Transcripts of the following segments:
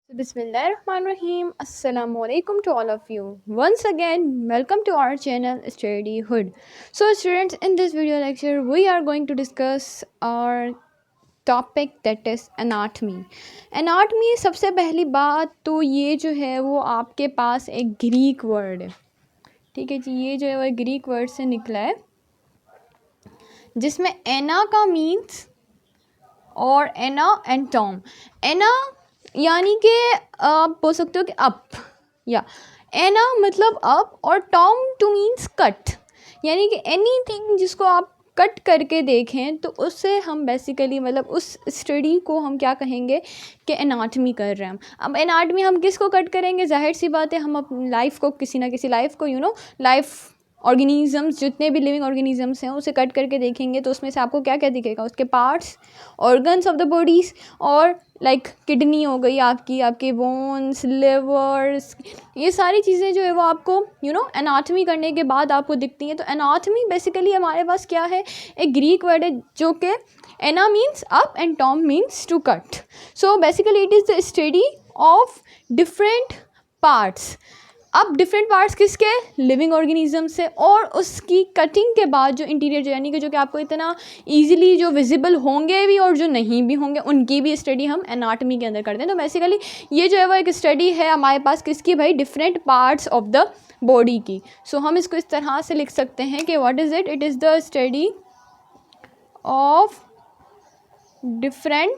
Bismillahirrahmanirrahim. Assalamu alaikum to all of you. Once again, welcome to our channel Study Hood. So, students, in this video lecture, we are going to discuss our topic that is anatomy. Anatomy सबसे पहली बात तो ये जो है वो आपके पास एक ग्रीक वर्ड है, ठीक है जी। ये जो है वो ग्रीक वर्ड से निकला है जिसमें एना का मीन्स और एना एंड टॉम। एना यानी कि आप बोल सकते हो कि अप, या एना मतलब अप, और टॉम टू मीन्स कट, यानी कि एनीथिंग जिसको आप कट करके देखें तो उससे हम बेसिकली मतलब उस स्टडी को हम क्या कहेंगे कि एनाटमी कर रहे हैं हम। अब एनाटमी हम किसको कट करेंगे? जाहिर सी बात है हम अपनी लाइफ को, किसी ना किसी लाइफ को, लाइफ ऑर्गेनिज़म्स, जितने भी लिविंग ऑर्गेनिज़म्स हैं उसे कट करके देखेंगे तो उसमें से आपको क्या क्या दिखेगा? उसके parts, organs of the bodies, और लाइक किडनी हो गई आपकी, आपके बोन्स, लिवर्स, ये सारी चीज़ें जो है वो आपको एनाटमी करने के बाद आपको दिखती हैं। तो एनाटमी बेसिकली हमारे पास क्या है? एक ग्रीक वर्ड है जो कि ana means up and tom means to cut. So basically it is the study of different parts. अब डिफरेंट पार्ट्स किसके? लिविंग ऑर्गेनिज्म से, और उसकी कटिंग के बाद जो इंटीरियर यानी कि जो कि आपको इतना इजीली जो विजिबल होंगे भी और जो नहीं भी होंगे उनकी भी स्टडी हम एनाटमी के अंदर करते हैं। तो बेसिकली ये जो है वो एक स्टडी है हमारे पास किसकी भाई? Different parts of the body की। सो हम इसको इस तरह से लिख सकते हैं कि what is it? It is the study of different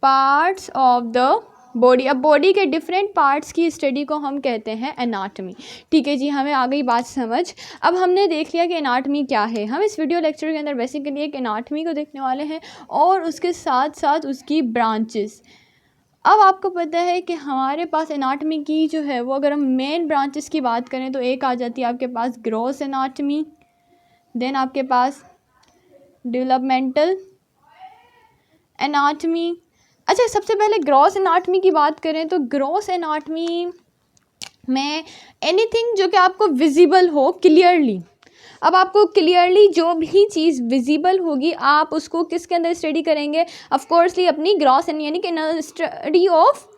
parts of the body. अब बॉडी के डिफरेंट पार्ट्स की स्टडी को हम कहते हैं एनाटमी। ठीक है जी, हमें आ गई बात समझ। अब हमने देख लिया कि एनाटमी क्या है। हम इस वीडियो लेक्चर के अंदर बेसिकली एक एनाटमी को देखने वाले हैं और उसके साथ साथ उसकी ब्रांचेस। अब आपको पता है कि हमारे पास एनाटमी की जो है वो, अगर हम मेन ब्रांचेस की बात करें तो एक आ जाती है आपके पास ग्रॉस एनाटमी, देन आपके पास डेवलपमेंटल एनाटमी। अच्छा, सबसे पहले ग्रॉस एनाटमी की बात करें तो ग्रॉस एनाटमी में एनीथिंग जो कि आपको विजिबल हो क्लियरली। अब आपको क्लियरली जो भी चीज़ विजिबल होगी आप उसको किसके अंदर स्टडी करेंगे? ऑफ कोर्सली अपनी ग्रॉस यानी कि स्टडी ऑफ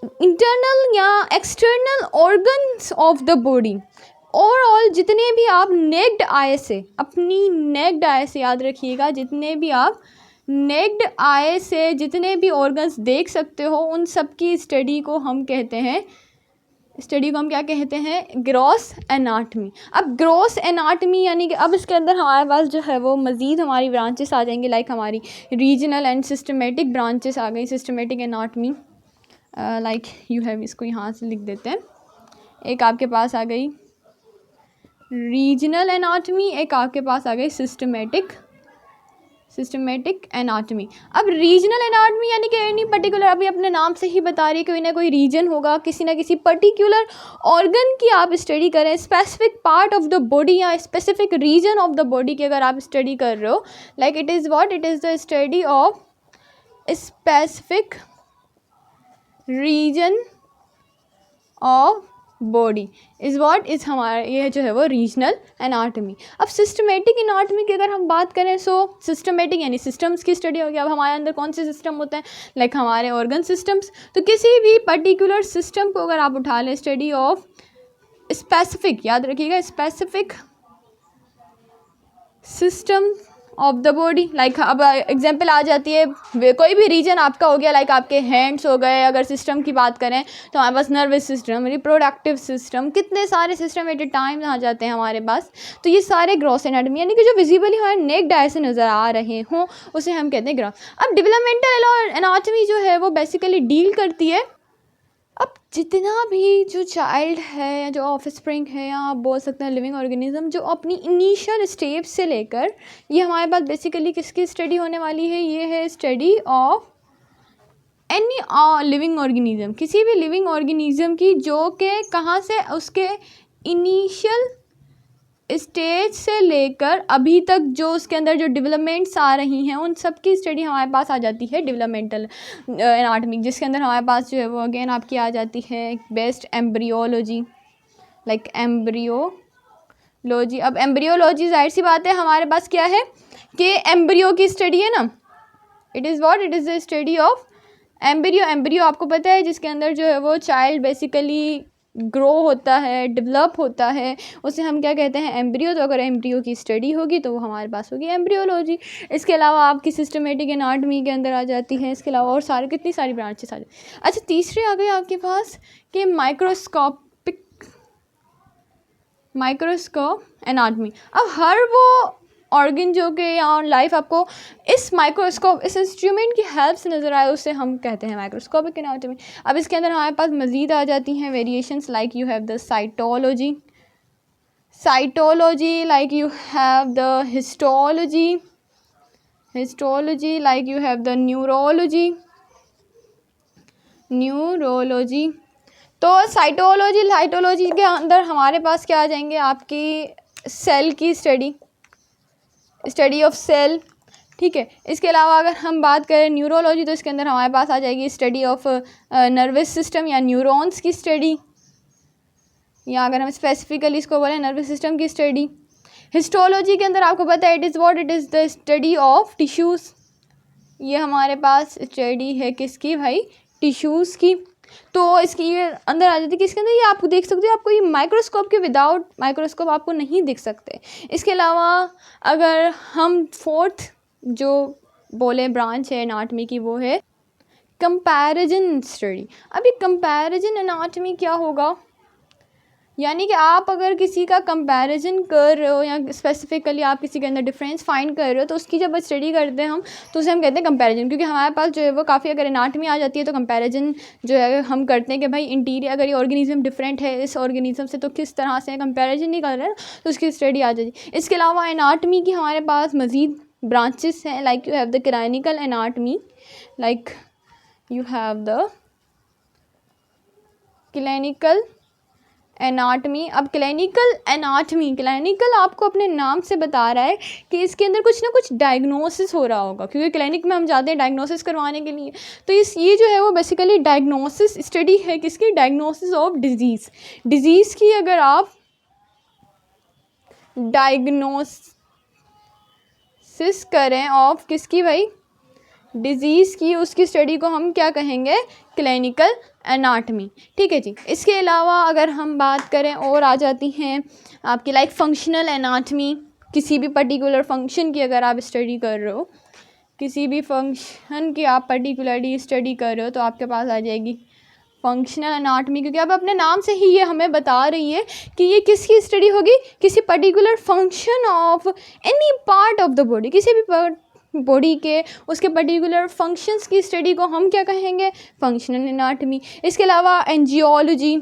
इंटरनल या external organs of the body. Overall जितने भी आप नेक्ड आई से, अपनी नेक्ड आई से याद रखिएगा, जितने भी आप नेक्ड आई से जितने भी ऑर्गन्स देख सकते हो उन सब की स्टडी को हम कहते हैं, स्टडी को हम क्या कहते हैं? Gross anatomy. अब ग्रॉस एनाटमी यानी कि अब इसके अंदर हमारे पास जो है वो मज़ीद हमारी ब्रांचेस आ जाएंगी, लाइक हमारी रीजनल एंड सिस्टमेटिक ब्रांचेस आ गई। Systematic anatomy like you have, इसको यहाँ से लिख देते हैं। एक आपके पास आ गई रीजनल एनाटमी, एक आपके पास आ गई सिस्टमेटिक एनाटमी। अब रीजनल एनाटमी यानी कि एनी पर्टिकुलर, अभी अपने नाम से ही बता रही है कोई ना कोई रीजन होगा, किसी ना किसी पर्टिकुलर ऑर्गन की आप स्टडी करें, specific part of the body या specific region of the body की अगर आप स्टडी कर रहे हो, like it is what? It is the study of specific region of body is what is हमारा ये जो है वो रीजनल एनाटमी। अब सिस्टमेटिक एनाटमी की अगर हम बात करें, सो सिस्टमेटिक यानी सिस्टम्स की स्टडी हो गया। अब हमारे अंदर कौन से सिस्टम होते हैं? लाइक हमारे ऑर्गन सिस्टम्स। तो किसी भी पर्टिकुलर सिस्टम को अगर आप उठा लें, स्टडी ऑफ स्पेसिफिक, याद रखिएगा, specific system of the body. Like अब एग्जांपल आ जाती है कोई भी रीजन आपका हो गया, लाइक आपके हैंड्स हो गए। अगर सिस्टम की बात करें तो हमारे पास नर्वस सिस्टम, रिप्रोडक्टिव सिस्टम, कितने सारे सिस्टम एट ए टाइम आ जाते हैं हमारे पास। तो ये सारे ग्रॉस एनाटमी यानी कि जो विजिबली हमारे नेक्ड आई से नज़र आ रहे हों उसे हम कहते हैं ग्रॉस। अब डेवलपमेंटल एनाटमी जो है वो बेसिकली डील करती है, अब जितना भी जो चाइल्ड है, जो ऑफस्प्रिंग है, या आप बोल सकते हैं लिविंग ऑर्गेनिज्म, जो अपनी इनिशियल स्टेज से लेकर, ये हमारे पास बेसिकली किसकी स्टडी होने वाली है? ये है study of any living organism, किसी भी लिविंग ऑर्गेनिज्म की जो कि कहाँ से उसके इनिशियल स्टेज से लेकर अभी तक जो उसके अंदर जो डेवलपमेंट्स आ रही हैं उन सब की स्टडी हमारे पास आ जाती है डेवलपमेंटल एनाटमी, जिसके अंदर हमारे पास जो है वो अगेन आपकी आ जाती है बेस्ट एम्ब्रियोलॉजी, लाइक एम्ब्रियोलॉजी। अब एम्ब्रियोलॉजी जाहिर सी बात है हमारे पास क्या है कि एम्ब्रियो की स्टडी है ना, it is what? It is the study of embryo आपको पता है जिसके अंदर जो है वो चाइल्ड बेसिकली ग्रो होता है, डेवलप होता है, उसे हम क्या कहते हैं, एम्ब्रियो। तो अगर एम्ब्रियो की स्टडी होगी तो वो हमारे पास होगी एम्ब्रियोलॉजी। इसके अलावा आपकी सिस्टमेटिक एनाटमी के अंदर आ जाती है। इसके अलावा और सारे कितनी सारी ब्रांचेस आ जाती। अच्छा, तीसरी आ गई आपके पास कि माइक्रोस्कोप एनाटमी। अब हर वो ऑर्गन जो कि या लाइफ आपको इस माइक्रोस्कोप, इस इंस्ट्रूमेंट की हेल्प से नज़र आए, उसे हम कहते हैं माइक्रोस्कोपिक एनाटमी। अब इसके अंदर हमारे पास मज़ीद आ जाती हैं variations, like you have the cytology, like you have the histology, like you have the neurology. तो साइटोलॉजी के अंदर हमारे पास क्या आ जाएंगे, आपकी सेल की स्टडी ऑफ सेल, ठीक है। इसके अलावा अगर हम बात करें न्यूरोलॉजी, तो इसके अंदर हमारे पास आ जाएगी स्टडी ऑफ नर्वस सिस्टम या न्यूरॉन्स की स्टडी, या अगर हम स्पेसिफिकली इसको बोलें नर्वस सिस्टम की स्टडी। हिस्टोलॉजी के अंदर आपको पता है it is the study of tissues. ये हमारे पास स्टडी है किसकी भाई, टिश्यूज़ की। तो इसकी ये अंदर आ जाती है कि इसके अंदर ये आप देख सकते हो, आपको ये माइक्रोस्कोप के विदाउट माइक्रोस्कोप आपको नहीं दिख सकते। इसके अलावा अगर हम फोर्थ जो बोले ब्रांच है एनाटमी की, वो है कंपैरिजन स्टडी। अब ये कंपैरिजन एनाटमी क्या होगा, यानी कि आप अगर किसी का कंपैरिजन कर रहे हो या स्पेसिफिकली आप किसी के अंदर डिफरेंस फाइंड कर रहे हो, तो उसकी जब स्टडी करते हैं हम, तो उसे हम कहते हैं कंपैरिजन। क्योंकि हमारे पास जो है वो काफ़ी अगर एनाटमी आ जाती है तो कंपैरिजन जो है हम करते हैं कि भाई इंटीरियर अगर ये ऑर्गेनिज्म डिफरेंट है इस ऑर्गेनिज्म से, तो किस तरह से कंपैरिजन नहीं कर रहे हैं, तो उसकी स्टडी आ जाती है। इसके अलावा एनाटमी की हमारे पास मज़ीद ब्रांचेस हैं, like you have the clinical anatomy, like you have the clinical anatomy. अब क्लिनिकल आपको अपने नाम से बता रहा है कि इसके अंदर कुछ ना कुछ डायग्नोसिस हो रहा होगा, क्योंकि क्लिनिक में हम जाते हैं डायग्नोसिस करवाने के लिए। तो ये जो है वो बेसिकली डायग्नोसिस स्टडी है किसकी, डायग्नोसिस ऑफ डिजीज़ की। अगर आप डायग्नोसिस करें ऑफ किसकी भाई, डिजीज़ की, उसकी स्टडी को हम क्या कहेंगे, क्लिनिकल एनाटमी, ठीक है जी। इसके अलावा अगर हम बात करें और आ जाती हैं आपकी लाइक फंक्शनल एनाटमी। किसी भी पर्टिकुलर फंक्शन की अगर आप स्टडी कर रहे हो, किसी भी फंक्शन की आप पर्टिकुलरली स्टडी कर रहे हो, तो आपके पास आ जाएगी फंक्शनल एनाटमी। क्योंकि अब अपने नाम से ही ये हमें बता रही है कि ये किसकी स्टडी होगी, किसी particular function of any part of the body, किसी भी बॉडी के उसके पर्टिकुलर फंक्शंस की स्टडी को हम क्या कहेंगे, फंक्शनल एनाटमी। इसके अलावा एंजियोलॉजी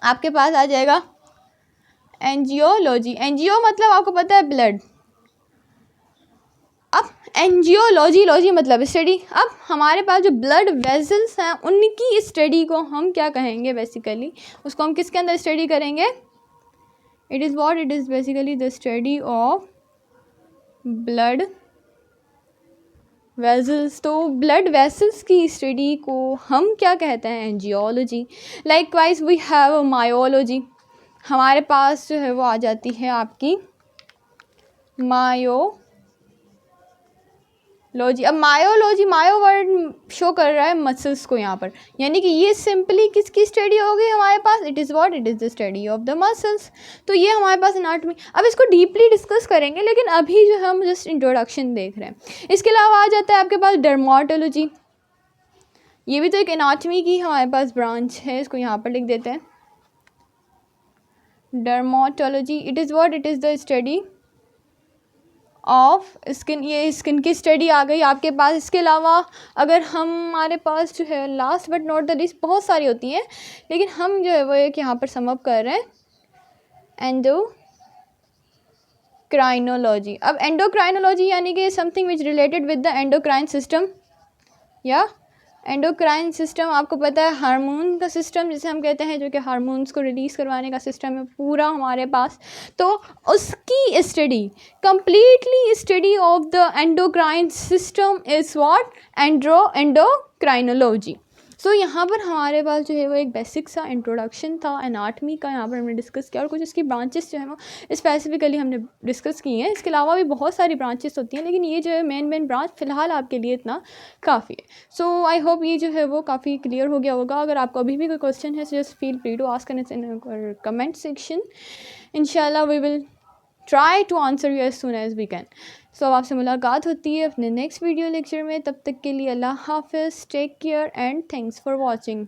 आपके पास आ जाएगा, एंजियो मतलब आपको पता है ब्लड। अब एंजियोलॉजी मतलब स्टडी। अब हमारे पास जो ब्लड वेसल्स हैं उनकी स्टडी को हम क्या कहेंगे, बेसिकली उसको हम किसके अंदर स्टडी करेंगे, it is basically the study of blood vessels. तो ब्लड वेसल्स की स्टडी को हम क्या कहते हैं, angiology. Likewise we have myology. हमारे पास जो है वो आ जाती है आपकी मायोलॉजी। अब मायो वर्ड शो कर रहा है मसल्स को यहाँ पर, यानी कि ये सिंपली किसकी स्टडी हो गई हमारे पास, it is the study of the muscles. तो ये हमारे पास एनाटमी। अब इसको डीपली डिस्कस करेंगे, लेकिन अभी जो हम जस्ट इंट्रोडक्शन देख रहे हैं। इसके अलावा आ जाता है आपके पास डर्माटोलॉजी। ये भी तो एक एनाटमी की हमारे पास ब्रांच है, इसको यहाँ पर लिख देते हैं dermatology. It is the study of skin. ये स्किन की स्टडी आ गई आपके पास। इसके अलावा अगर हमारे पास जो है last but not the least बहुत सारी होती हैं, लेकिन हम जो है वो एक यहाँ पर सम अप कर रहे हैं, एंडोक्राइनोलॉजी। अब एंडोक्राइनोलॉजी यानी कि something which related with the endocrine system, या एंडोक्राइन सिस्टम आपको पता है हार्मोन का सिस्टम जिसे हम कहते हैं, जो कि हार्मोन्स को रिलीज़ करवाने का सिस्टम है पूरा हमारे पास। तो उसकी study, completely study of the endocrine system is what, endocrinology. So यहाँ पर हमारे पास जो है वो एक बेसिक सा इंट्रोडक्शन था एनाटमी का, यहाँ पर हमने डिस्कस किया और कुछ इसकी ब्रांचेस जो है वो स्पेसिफिकली हमने डिस्कस की हैं। इसके अलावा भी बहुत सारी ब्रांचेस होती हैं, लेकिन ये जो है मेन ब्रांच फ़िलहाल आपके लिए इतना काफ़ी है। सो आई होप ये जो है वो काफ़ी क्लियर हो गया होगा। अगर आपको अभी भी कोई क्वेश्चन है, just feel free to ask in comment section. इंशाल्लाह we will try to answer you as soon as we can. So अब आपसे मुलाकात होती है अपने नेक्स्ट वीडियो लेक्चर में। तब तक के लिए अल्लाह हाफिज़, take care and thanks for watching.